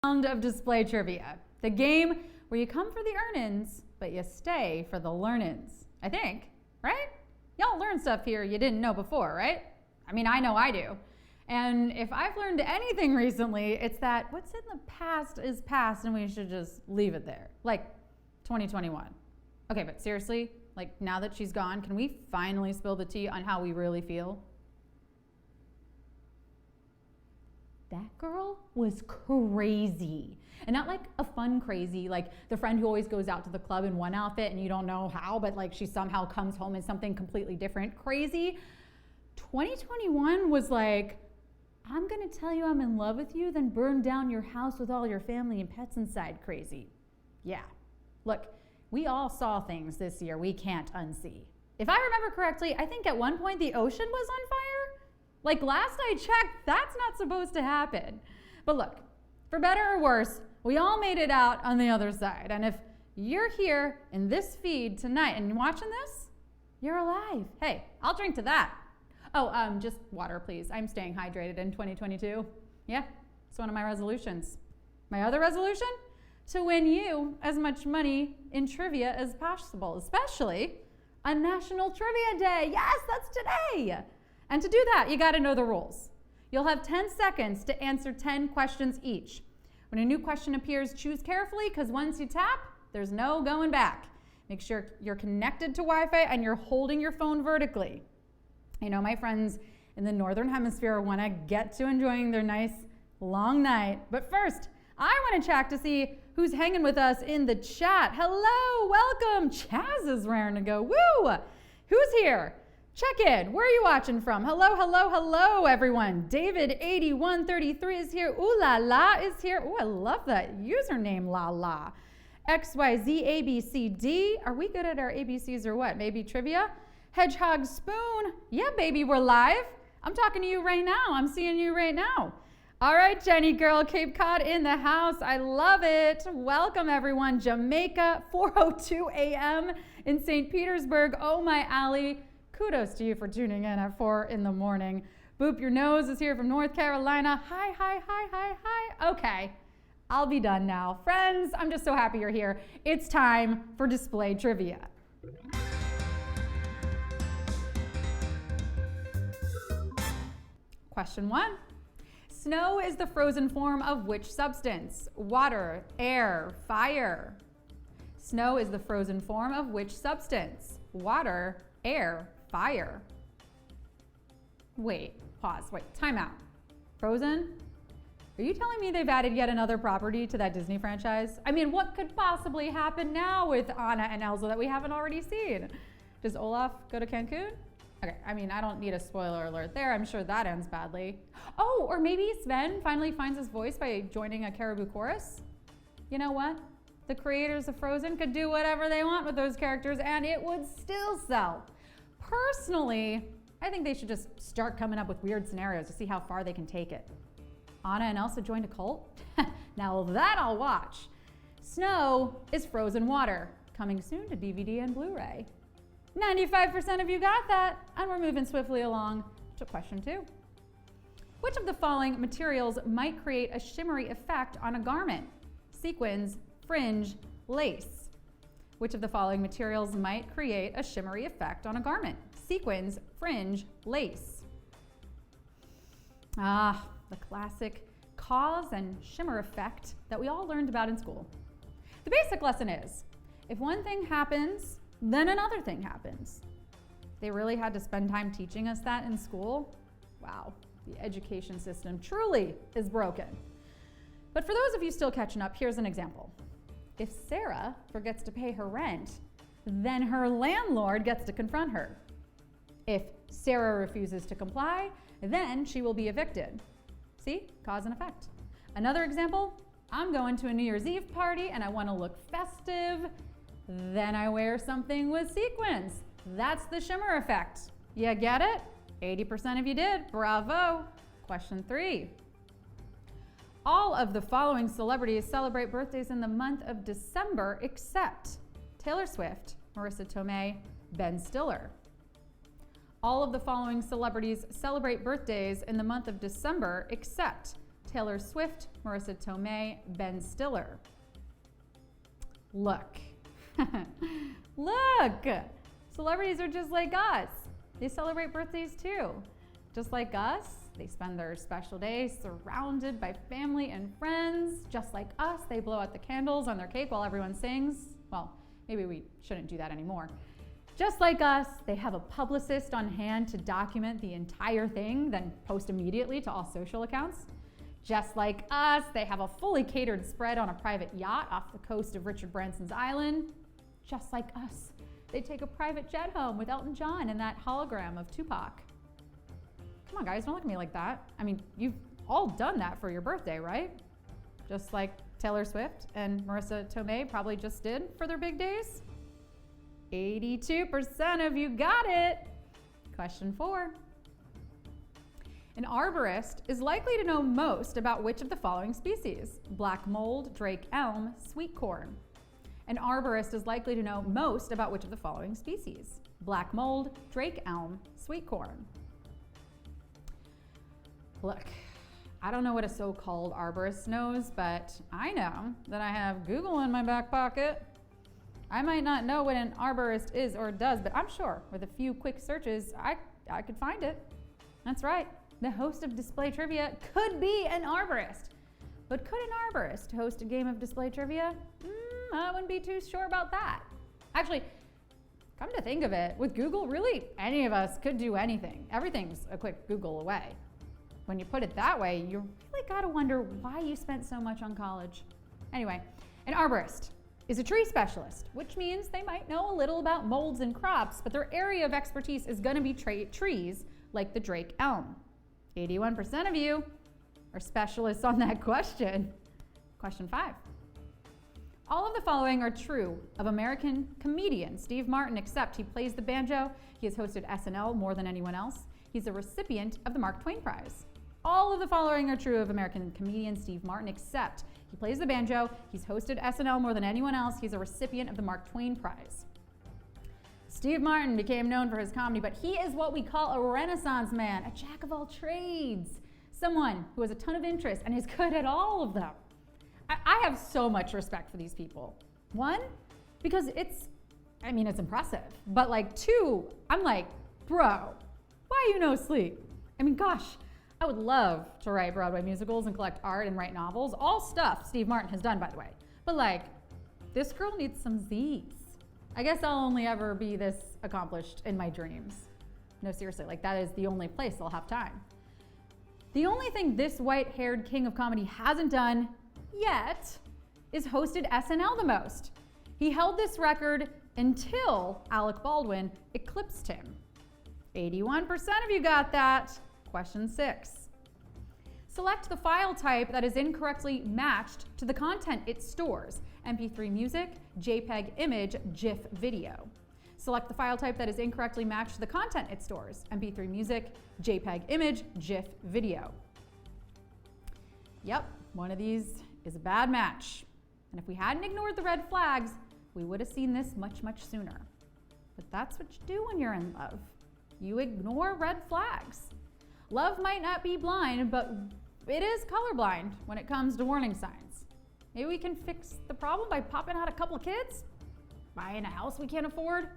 Round of display trivia. The game where you come for the earnings, but you stay for the learnin's. I think, right? Y'all learn stuff here you didn't know before, right? I mean, I know I do. And if I've learned anything recently, it's that what's in the past is past and we should just leave it there. Like 2021. Okay, but seriously, like now that she's gone, can we finally spill the tea on how we really feel? That girl was crazy. And not like a fun crazy, like the friend who always goes out to the club in one outfit and you don't know how, but like she somehow comes home in something completely different. Crazy. 2021 was like, I'm gonna tell you I'm in love with you, then burn down your house with all your family and pets inside crazy. Yeah. Look, we all saw things this year we can't unsee. If I remember correctly, I think at one point the ocean was on fire. Like last I checked, that's not supposed to happen. But look, for better or worse, we all made it out on the other side. And if you're here in this feed tonight and watching this, you're alive. Hey, I'll drink to that. Oh, just water, please. I'm staying hydrated in 2022. Yeah, it's one of my resolutions. My other resolution? To win you as much money in trivia as possible, especially on National Trivia Day. Yes, that's today. And to do that, you gotta know the rules. You'll have 10 seconds to answer 10 questions each. When a new question appears, choose carefully, because once you tap, there's no going back. Make sure you're connected to Wi-Fi and you're holding your phone vertically. I know my friends in the Northern Hemisphere want to get to enjoying their nice long night. But first, I want to check to see who's hanging with us in the chat. Hello, welcome. Chaz is raring to go. Woo! Who's here? Check in. Where are you watching from? Hello, hello, hello, everyone. David8133 is here. Ooh la la is here. Ooh, I love that username, la la. XYZABCD. Are we good at our ABCs or what? Maybe trivia? Hedgehog Spoon. Yeah, baby, we're live. I'm talking to you right now. I'm seeing you right now. All right, Jenny girl, Cape Cod in the house. I love it. Welcome, everyone. Jamaica, 4:02 a.m. in St. Petersburg. Oh, my Allie. Kudos to you for tuning in at 4 in the morning. Boop Your Nose is here from North Carolina. Hi, hi, hi, hi, hi. Okay, I'll be done now. Friends, I'm just so happy you're here. It's time for display trivia. Question 1. Snow is the frozen form of which substance? Water, air, fire. Snow is the frozen form of which substance? Water, air, fire. Wait, pause, wait, time out. Frozen? Are you telling me they've added yet another property to that Disney franchise? I mean, what could possibly happen now with Anna and Elsa that we haven't already seen? Does Olaf go to Cancun? Okay, I mean, I don't need a spoiler alert there. I'm sure that ends badly. Oh, or maybe Sven finally finds his voice by joining a Caribou chorus. You know what? The creators of Frozen could do whatever they want with those characters and it would still sell. Personally, I think they should just start coming up with weird scenarios to see how far they can take it. Anna and Elsa joined a cult? Now that I'll watch. Snow is frozen water, coming soon to DVD and Blu-ray. 95% of you got that, and we're moving swiftly along to question 2. Which of the following materials might create a shimmery effect on a garment? Sequins, fringe, lace. Which of the following materials might create a shimmery effect on a garment? Sequins, fringe, lace. Ah, the classic cause and shimmer effect that we all learned about in school. The basic lesson is, if one thing happens, then another thing happens. They really had to spend time teaching us that in school? Wow, the education system truly is broken. But for those of you still catching up, here's an example. If Sarah forgets to pay her rent, then her landlord gets to confront her. If Sarah refuses to comply, then she will be evicted. See, cause and effect. Another example, I'm going to a New Year's Eve party and I want to look festive. Then I wear something with sequins. That's the shimmer effect. You get it? 80% of you did. Bravo. Question 3. All of the following celebrities celebrate birthdays in the month of December except Taylor Swift, Marissa Tomei, Ben Stiller. All of the following celebrities celebrate birthdays in the month of December except Taylor Swift, Marissa Tomei, Ben Stiller. Look. Look! Celebrities are just like us. They celebrate birthdays too. Just like us, they spend their special days surrounded by family and friends. Just like us, they blow out the candles on their cake while everyone sings. Well, maybe we shouldn't do that anymore. Just like us, they have a publicist on hand to document the entire thing, then post immediately to all social accounts. Just like us, they have a fully catered spread on a private yacht off the coast of Richard Branson's island. Just like us, they take a private jet home with Elton John and that hologram of Tupac. Come on, guys, don't look at me like that. I mean, you've all done that for your birthday, right? Just like Taylor Swift and Marissa Tomei probably just did for their big days. 82% of you got it. Question 4. An arborist is likely to know most about which of the following species? Black mold, drake elm, sweet corn. An arborist is likely to know most about which of the following species? Black mold, drake elm, sweet corn. Look, I don't know what a so-called arborist knows, but I know that I have Google in my back pocket. I might not know what an arborist is or does, but I'm sure with a few quick searches, I could find it. That's right. The host of Display Trivia could be an arborist. But could an arborist host a game of display trivia? I wouldn't be too sure about that. Actually, come to think of it, with Google, really any of us could do anything. Everything's a quick Google away. When you put it that way, you really gotta wonder why you spent so much on college. Anyway, an arborist is a tree specialist, which means they might know a little about molds and crops, but their area of expertise is gonna be trees like the drake elm. 81% of you are specialists on that question. Question 5. All of the following are true of American comedian Steve Martin, except he plays the banjo. He has hosted SNL more than anyone else. He's a recipient of the Mark Twain Prize. All of the following are true of American comedian Steve Martin, except he plays the banjo. He's hosted SNL more than anyone else. He's a recipient of the Mark Twain Prize. Steve Martin became known for his comedy, but he is what we call a Renaissance man, a jack of all trades, someone who has a ton of interests and is good at all of them. I have so much respect for these people. 1, because it's impressive. But like 2, I'm like, bro, why you no sleep? I mean, gosh, I would love to write Broadway musicals and collect art and write novels. All stuff Steve Martin has done, by the way. But like, this girl needs some Z's. I guess I'll only ever be this accomplished in my dreams. No, seriously, like that is the only place I'll have time. The only thing this white-haired king of comedy hasn't done yet is hosted SNL the most. He held this record until Alec Baldwin eclipsed him. 81% of you got that. Question 6. Select the file type that is incorrectly matched to the content it stores. MP3 music, JPEG image, GIF video. Select the file type that is incorrectly matched to the content it stores. MP3 music, JPEG image, GIF video. Yep, one of these is a bad match. And if we hadn't ignored the red flags, we would have seen this much, much sooner. But that's what you do when you're in love. You ignore red flags. Love might not be blind, but it is colorblind when it comes to warning signs. Maybe we can fix the problem by popping out a couple of kids, buying a house we can't afford.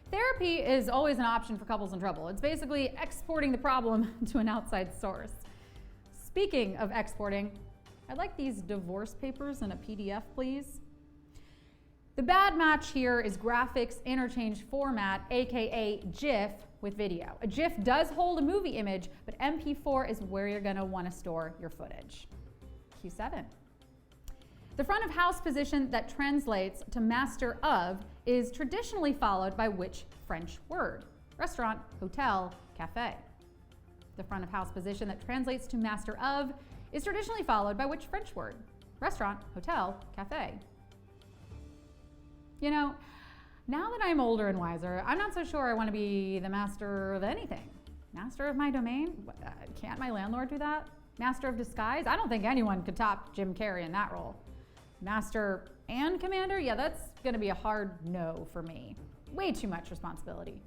Therapy is always an option for couples in trouble. It's basically exporting the problem to an outside source. Speaking of exporting, I'd like these divorce papers in a PDF, please. The bad match here is graphics interchange format, aka GIF, with video. A GIF does hold a movie image, but MP4 is where you're gonna wanna store your footage. Q7. The front of house position that translates to master of is traditionally followed by which French word? Restaurant, hotel, cafe. The front of house position that translates to master of is traditionally followed by which French word? Restaurant, hotel, cafe. You know, now that I'm older and wiser, I'm not so sure I want to be the master of anything. Master of my domain? Can't my landlord do that? Master of disguise? I don't think anyone could top Jim Carrey in that role. Master and commander? Yeah, that's going to be a hard no for me. Way too much responsibility.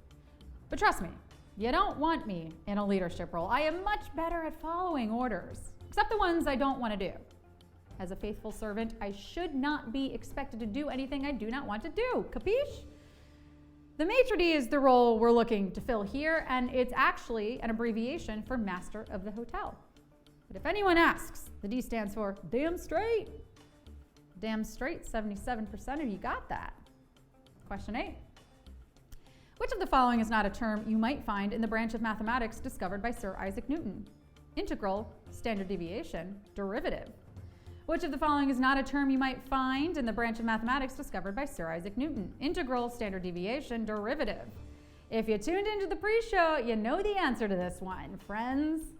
But trust me, you don't want me in a leadership role. I am much better at following orders. except the ones I don't want to do. As a faithful servant, I should not be expected to do anything I do not want to do. Capiche? The maitre d' is the role we're looking to fill here, and it's actually an abbreviation for master of the hotel. But if anyone asks, the D stands for damn straight. Damn straight, 77% of you got that. Question 8. Which of the following is not a term you might find in the branch of mathematics discovered by Sir Isaac Newton? Integral, standard deviation, derivative. Which of the following is not a term you might find in the branch of mathematics discovered by Sir Isaac Newton? Integral, standard deviation, derivative. If you tuned into the pre-show, you know the answer to this one, friends.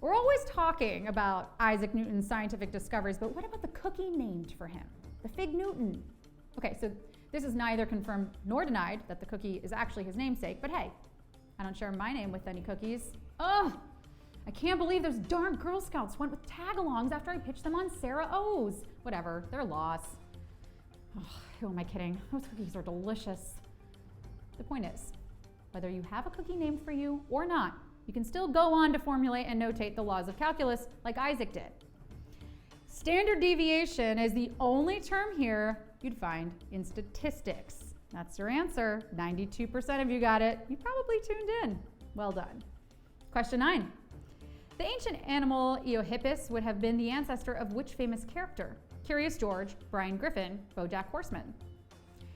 We're always talking about Isaac Newton's scientific discoveries, but what about the cookie named for him? The Fig Newton. Okay, so this is neither confirmed nor denied that the cookie is actually his namesake, but hey, I don't share my name with any cookies. Oh, I can't believe those darn Girl Scouts went with tag-alongs after I pitched them on Sarah O's. Whatever, they're loss. Oh, who am I kidding? Those cookies are delicious. The point is, whether you have a cookie named for you or not, you can still go on to formulate and notate the laws of calculus like Isaac did. Standard deviation is the only term here you'd find in statistics. That's your answer. 92% of you got it. You probably tuned in. Well done. Question 9. The ancient animal Eohippus would have been the ancestor of which famous character? Curious George, Brian Griffin, BoJack Horseman.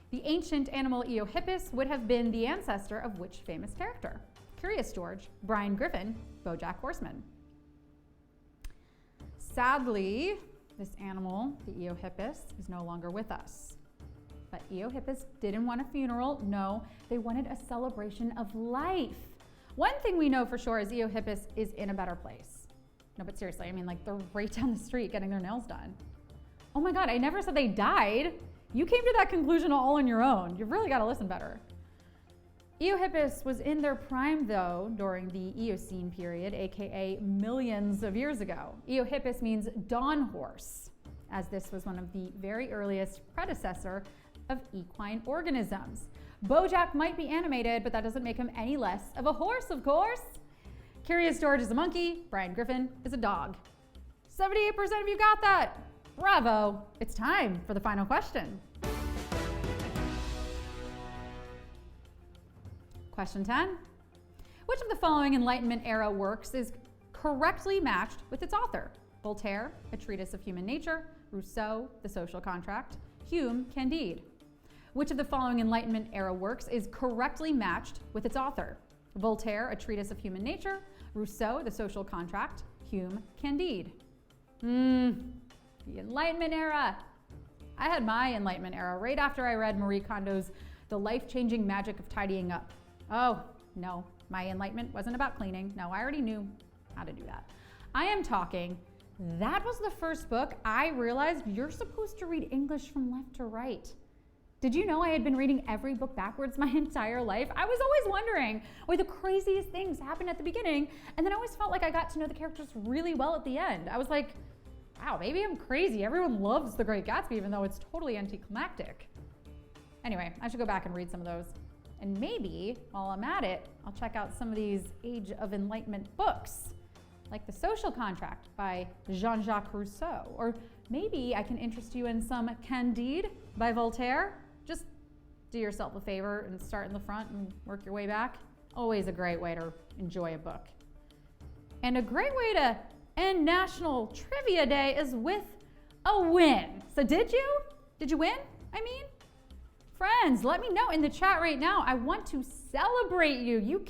The ancient animal Eohippus would have been the ancestor of which famous character? Curious George, Brian Griffin, BoJack Horseman. Sadly, this animal, the Eohippus, is no longer with us. But Eohippus didn't want a funeral. No, they wanted a celebration of life. One thing we know for sure is Eohippus is in a better place. No, but seriously, I mean, like, they're right down the street getting their nails done. Oh my God, I never said they died. You came to that conclusion all on your own. You've really got to listen better. Eohippus was in their prime, though, during the Eocene period, aka millions of years ago. Eohippus means dawn horse, as this was one of the very earliest predecessor of equine organisms. BoJack might be animated, but that doesn't make him any less of a horse, of course. Curious George is a monkey. Brian Griffin is a dog. 78% of you got that. Bravo. It's time for the final question. Question 10. Which of the following Enlightenment era works is correctly matched with its author? Voltaire, A Treatise of Human Nature. Rousseau, The Social Contract. Hume, Candide. Which of the following Enlightenment era works is correctly matched with its author? Voltaire, A Treatise of Human Nature. Rousseau, The Social Contract. Hume, Candide. The Enlightenment era. I had my Enlightenment era right after I read Marie Kondo's The Life-Changing Magic of Tidying Up. Oh, no, my enlightenment wasn't about cleaning. No, I already knew how to do that. I am talking, that was the first book I realized you're supposed to read English from left to right. Did you know I had been reading every book backwards my entire life? I was always wondering why the craziest things happened at the beginning, and then I always felt like I got to know the characters really well at the end. I was like, wow, maybe I'm crazy. Everyone loves The Great Gatsby, even though it's totally anticlimactic. Anyway, I should go back and read some of those. And maybe, while I'm at it, I'll check out some of these Age of Enlightenment books, like The Social Contract by Jean-Jacques Rousseau. Or maybe I can interest you in some Candide by Voltaire. Just do yourself a favor and start in the front and work your way back. Always a great way to enjoy a book. And a great way to end National Trivia Day is with a win. So did you? Did you win? I mean, friends, let me know in the chat right now. I want to celebrate you. You